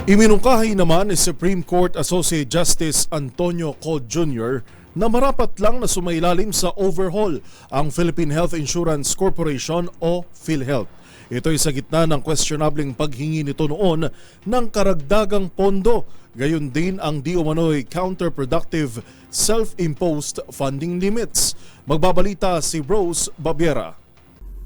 Iminungkahi naman ni Supreme Court Associate Justice Antonio Cod Jr. na marapat lang na sumailalim sa overhaul ang Philippine Health Insurance Corporation o PhilHealth. Ito'y sa gitna ng questionableng paghingi nito noon ng karagdagang pondo. Gayon din ang di umano'y counterproductive self-imposed funding limits. Magbabalita si Rose Babiera.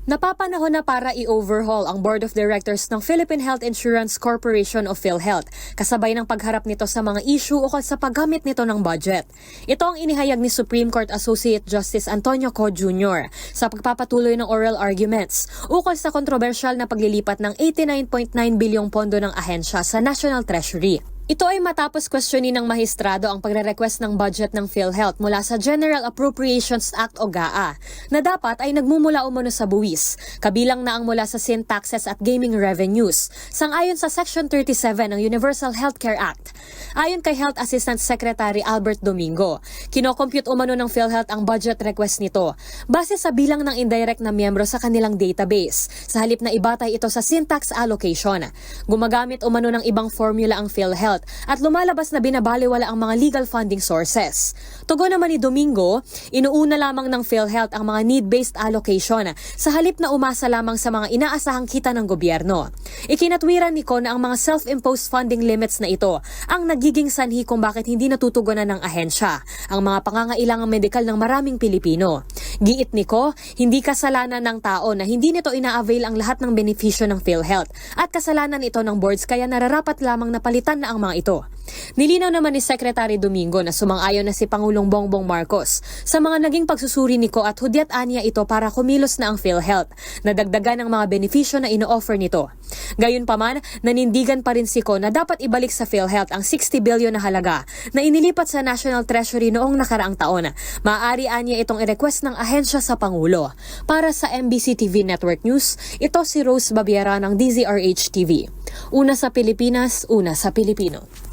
Napapanahon na para i-overhaul ang Board of Directors ng Philippine Health Insurance Corporation o PhilHealth, kasabay ng pagharap nito sa mga issue ukol sa paggamit nito ng budget. Ito ang inihayag ni Supreme Court Associate Justice Antonio Cod Jr. sa pagpapatuloy ng oral arguments ukol sa kontrobersyal na paglilipat ng 89.9 bilyong pondo ng ahensya sa National Treasury. Ito ay matapos questionin ng mahistrado ang pagre-request ng budget ng PhilHealth mula sa General Appropriations Act o GAA na dapat ay nagmumula umano sa buwis, kabilang na ang mula sa sin taxes at gaming revenues, sangayon sa Section 37 ng Universal Healthcare Act. Ayon kay Health Assistant Secretary Albert Domingo, kinocompute umano ng PhilHealth ang budget request nito base sa bilang ng indirect na miyembro sa kanilang database, sa halip na ibatay ito sa sin tax allocation. Gumagamit umano ng ibang formula ang PhilHealth at lumalabas na binabaliwala ang mga legal funding sources. Tugon naman ni Domingo, inuuna lamang ng PhilHealth ang mga need-based allocation sa halip na umasa lamang sa mga inaasahang kita ng gobyerno. Ikinatwiran ni Con na ang mga self-imposed funding limits na ito ang nagiging sanhi kung bakit hindi natutugunan ng ahensya ang mga pangangailangang medikal ng maraming Pilipino. Giit ni Ko, hindi kasalanan ng tao na hindi nito ina-avail ang lahat ng benepisyo ng PhilHealth at kasalanan ito ng boards kaya nararapat lamang na palitan na ang mga ito. Nilinaw naman ni Secretary Domingo na sumang-ayon na si Pangulong Bongbong Marcos sa mga naging pagsusuri ni Ko at hudyat anya ito para kumilos na ang PhilHealth na dagdagan ang mga benepisyo na ino-offer nito. Gayunpaman, nanindigan pa rin si Ko na dapat ibalik sa PhilHealth ang 60 billion na halaga na inilipat sa National Treasury noong nakaraang taon. Maaari anya itong i-request ng ahensya sa Pangulo. Para sa MBC TV Network News, ito si Rose Babiera ng DZRH TV. Una sa Pilipinas, una sa Pilipino.